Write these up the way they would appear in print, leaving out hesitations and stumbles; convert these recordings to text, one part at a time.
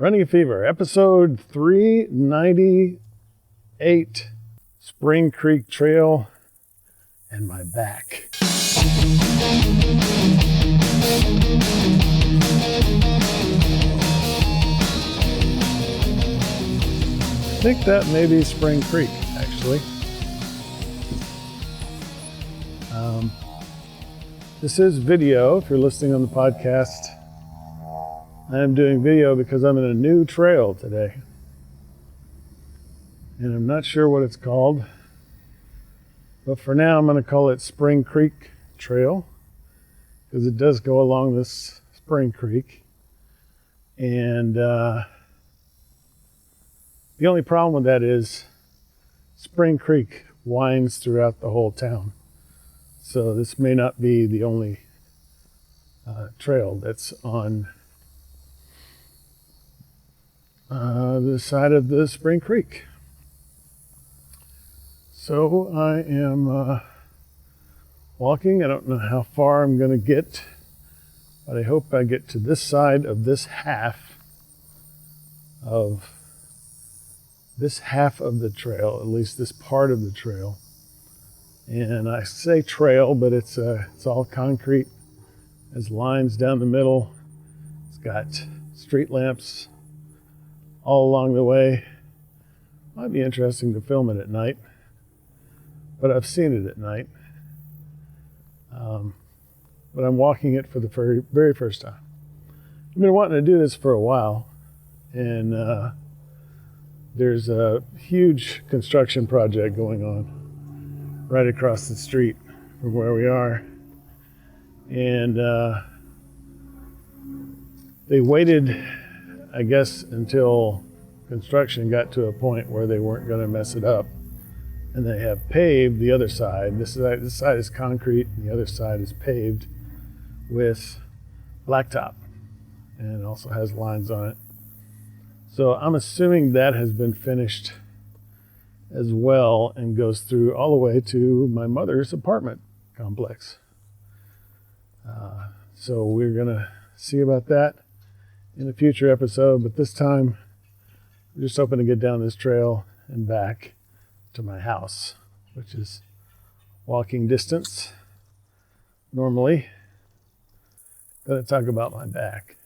Running a Fever, episode 398, Spring Creek Trail and my back. I think that may be Spring Creek, actually. This is video, if you're listening on the podcast. I am doing video because I'm in a new trail today. And I'm not sure what it's called. But for now, I'm going to call it Spring Creek Trail, because it does go along this Spring Creek. And the only problem with that is Spring Creek winds throughout the whole town. So this may not be the only trail that's on the side of the Spring Creek. So I am walking. I don't know how far I'm going to get, but I hope I get to this side of this half of the trail, at least this part of the trail. And I say trail, but it's all concrete. There's lines down the middle. It's got street lamps all along the way. Might be interesting to film it at night, but I've seen it at night. But I'm walking it for the very, very first time. I've been wanting to do this for a while, and there's a huge construction project going on right across the street from where we are. And they waited, I guess, until construction got to a point where they weren't going to mess it up. And they have paved the other side. This side is concrete, and the other side is paved with blacktop. And it also has lines on it. So I'm assuming that has been finished as well and goes through all the way to my mother's apartment complex. So we're gonna see about that in a future episode, but this time we're just hoping to get down this trail and back to my house, which is walking distance normally. Gonna talk about my back.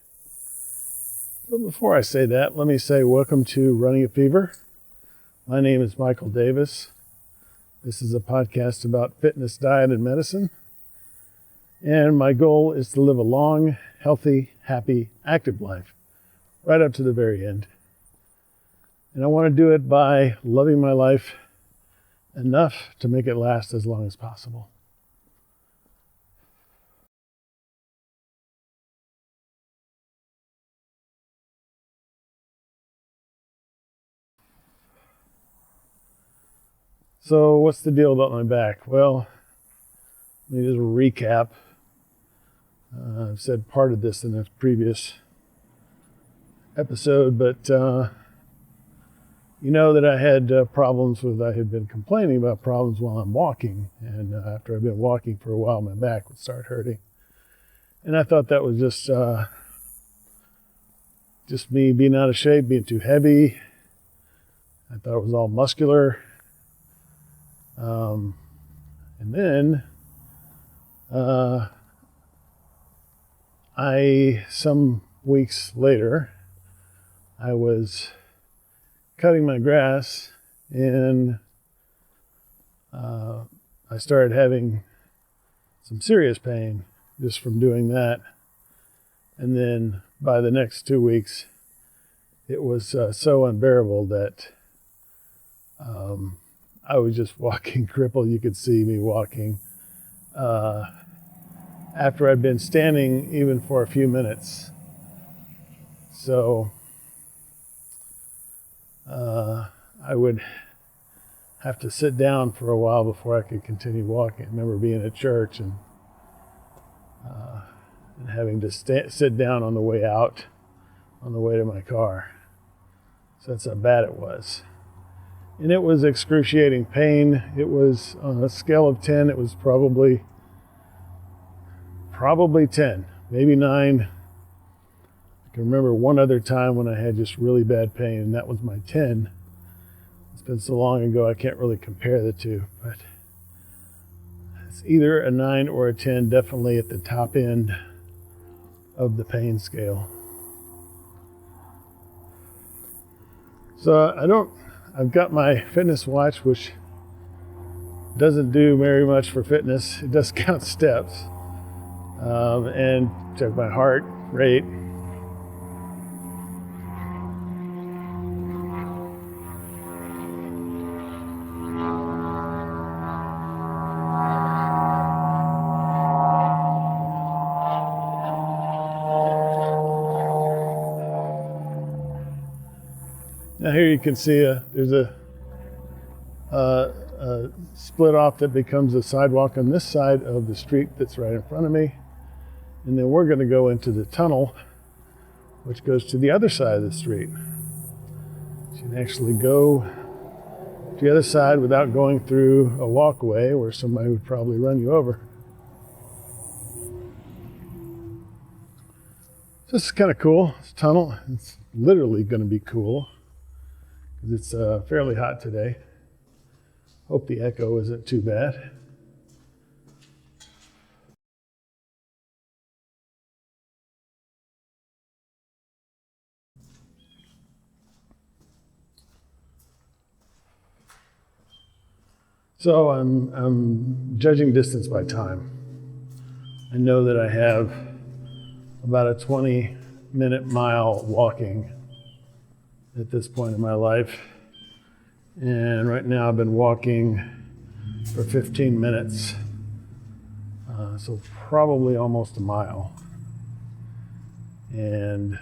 But before I say that, let me say welcome to Running a Fever. My name is Michael Davis. This is a podcast about fitness, diet, and medicine. And my goal is to live a long, healthy, happy, active life right up to the very end. And I want to do it by loving my life enough to make it last as long as possible. So what's the deal about my back? Well, let me just recap. I've said part of this in a previous episode, but you know that I had problems I had been complaining about problems while I'm walking. And after I've been walking for a while, my back would start hurting. And I thought that was just me being out of shape, being too heavy. I thought it was all muscular. And then some weeks later, I was cutting my grass, and I started having some serious pain just from doing that. And then by the next 2 weeks, it was so unbearable that I was just walking crippled. You could see me walking after I'd been standing even for a few minutes. So I would have to sit down for a while before I could continue walking. I remember being at church and having to sit down on the way out, on the way to my car. So that's how bad it was. And it was excruciating pain. It was, on a scale of 10, it was probably 10, maybe 9. can remember one other time when I had just really bad pain, and that was my 10. It's been so long ago I can't really compare the two, but it's either a 9 or a 10, definitely at the top end of the pain scale. So I've got my fitness watch, which doesn't do very much for fitness. It does count steps and check my heart rate. Now here you can see there's a split off that becomes a sidewalk on this side of the street that's right in front of me. And then we're going to go into the tunnel, which goes to the other side of the street. You can actually go to the other side without going through a walkway where somebody would probably run you over. So this is kind of cool, this tunnel. It's literally going to be cool because it's fairly hot today. Hope the echo isn't too bad. So I'm judging distance by time. I know that I have about a 20-minute mile walking at this point in my life. And right now I've been walking for 15 minutes, so probably almost a mile. And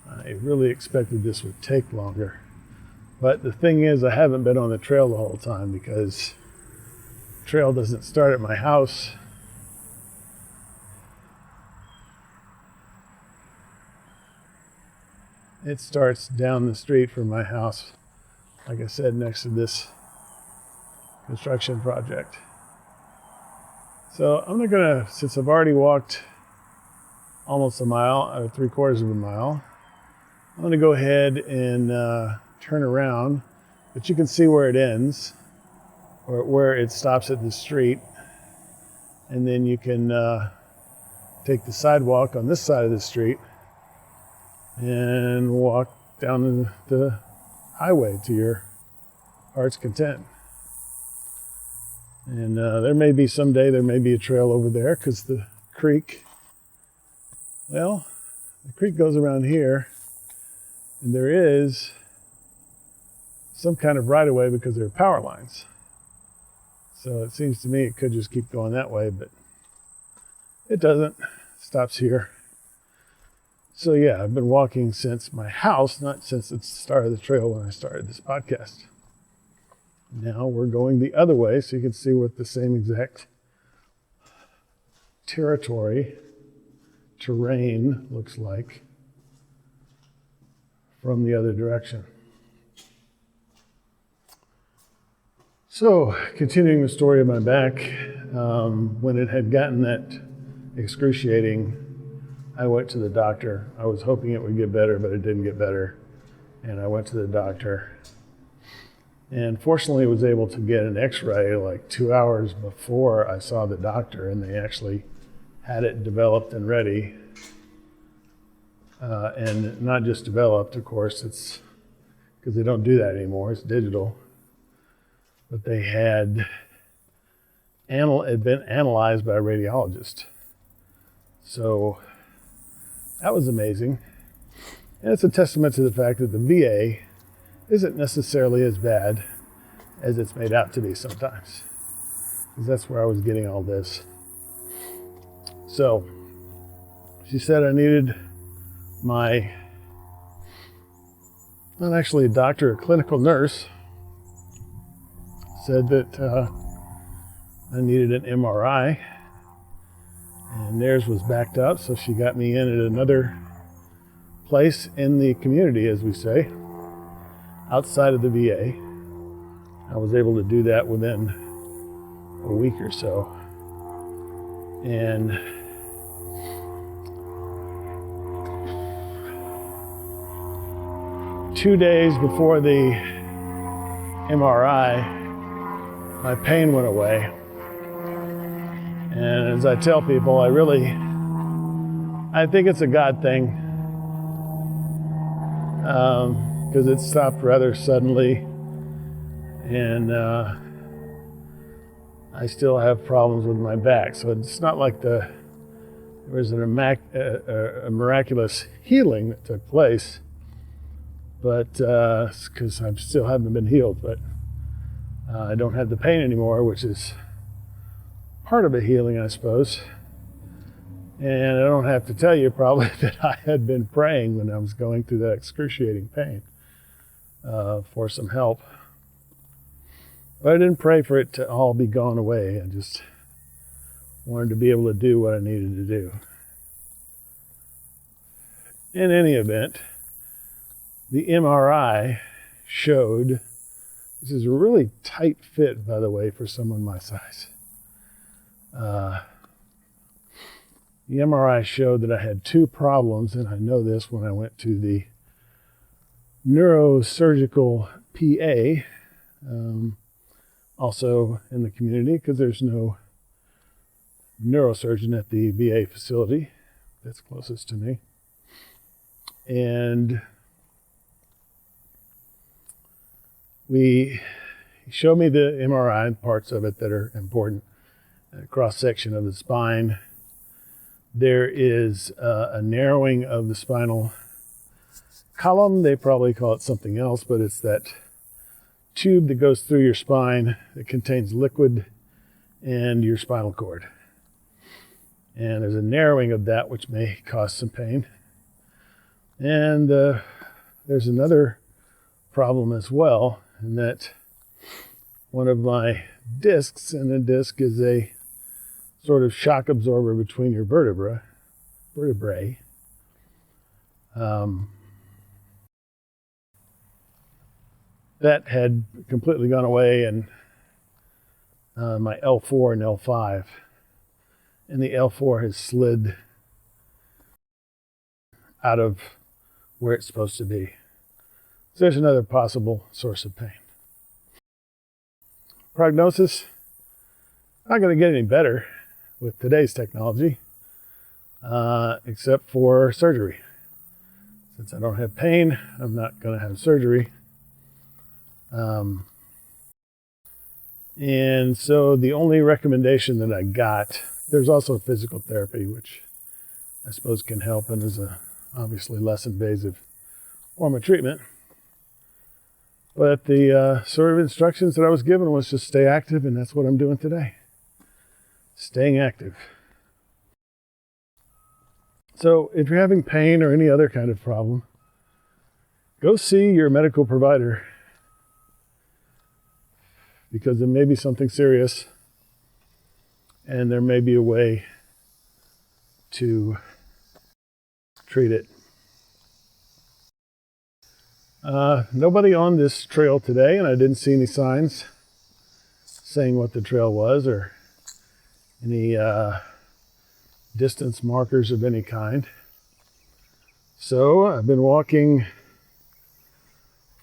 I really expected this would take longer. But the thing is, I haven't been on the trail the whole time because the trail doesn't start at my house. It starts down the street from my house, like I said, next to this construction project. So I'm not gonna, since I've already walked almost a mile, or 3/4 of a mile, I'm gonna go ahead and turn around, but you can see where it ends, or where it stops at the street. And then you can take the sidewalk on this side of the street and walk down the highway to your heart's content. And there may be someday, there may be a trail over there because the creek goes around here, and there is some kind of right of way because there are power lines. So it seems to me it could just keep going that way, but it doesn't. It stops here. So yeah, I've been walking since my house, not since the start of the trail when I started this podcast. Now we're going the other way so you can see what the same exact terrain looks like from the other direction. So, continuing the story of my back, when it had gotten that excruciating, I went to the doctor. I was hoping it would get better, but it didn't get better. And I went to the doctor. And fortunately, was able to get an x-ray like 2 hours before I saw the doctor, and they actually had it developed and ready. And not just developed, of course, it's because they don't do that anymore, it's digital. But they had been analyzed by a radiologist. So that was amazing. And it's a testament to the fact that the VA isn't necessarily as bad as it's made out to be sometimes. Because that's where I was getting all this. So she said I needed not actually a doctor, a clinical nurse, said that I needed an MRI, and theirs was backed up, so she got me in at another place in the community, as we say, outside of the VA. I was able to do that within a week or so. And 2 days before the MRI, my pain went away. And as I tell people, I think it's a God thing, because it stopped rather suddenly, and I still have problems with my back. So it's not like there was a miraculous healing that took place, but because I still haven't been healed, but I don't have the pain anymore, which is part of a healing, I suppose. And I don't have to tell you probably that I had been praying when I was going through that excruciating pain for some help. But I didn't pray for it to all be gone away. I just wanted to be able to do what I needed to do. In any event, the MRI showed, this is a really tight fit, by the way, for someone my size. The MRI showed that I had 2 problems, and I know this when I went to the neurosurgical PA, also in the community, because there's no neurosurgeon at the VA facility that's closest to me. And he showed me the MRI and parts of it that are important. A cross-section of the spine. There is a narrowing of the spinal column. They probably call it something else, but it's that tube that goes through your spine that contains liquid and your spinal cord. And there's a narrowing of that, which may cause some pain. And there's another problem as well, in that one of my discs, and a disc is a sort of shock absorber between your vertebrae. That had completely gone away, and my L4 and L5, and the L4 has slid out of where it's supposed to be. So there's another possible source of pain. Prognosis, not going to get any better with today's technology, except for surgery. Since I don't have pain, I'm not going to have surgery. And so the only recommendation that I got, there's also physical therapy, which I suppose can help and is a obviously less invasive form of treatment. But the sort of instructions that I was given was just stay active, and that's what I'm doing today. Staying active. So if you're having pain or any other kind of problem, go see your medical provider, because it may be something serious, and there may be a way to treat it. Nobody on this trail today, and I didn't see any signs saying what the trail was or any distance markers of any kind. So I've been walking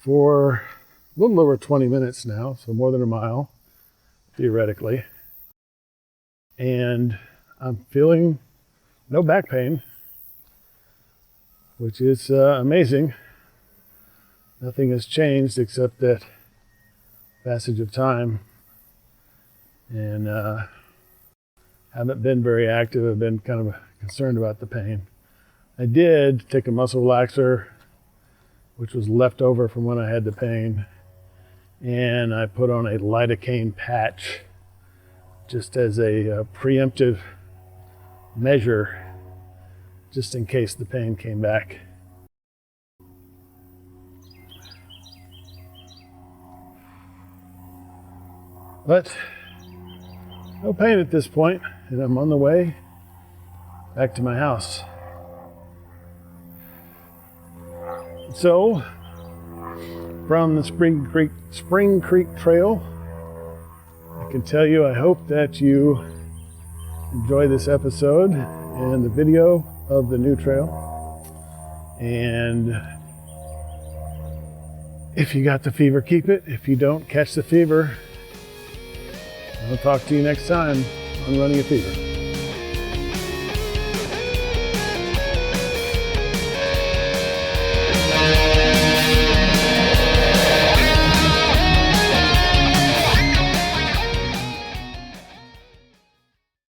for a little over 20 minutes now, so more than a mile, theoretically. And I'm feeling no back pain, which is amazing. Nothing has changed except that passage of time. And haven't been very active. I've been kind of concerned about the pain. I did take a muscle relaxer, which was left over from when I had the pain, and I put on a lidocaine patch just as a preemptive measure, just in case the pain came back. But no pain at this point, and I'm on the way back to my house. So, from the Spring Creek Trail, I can tell you I hope that you enjoy this episode and the video of the new trail. And If you got the fever, keep it. If you don't, catch the fever. I'll talk to you next time on Running a Fever.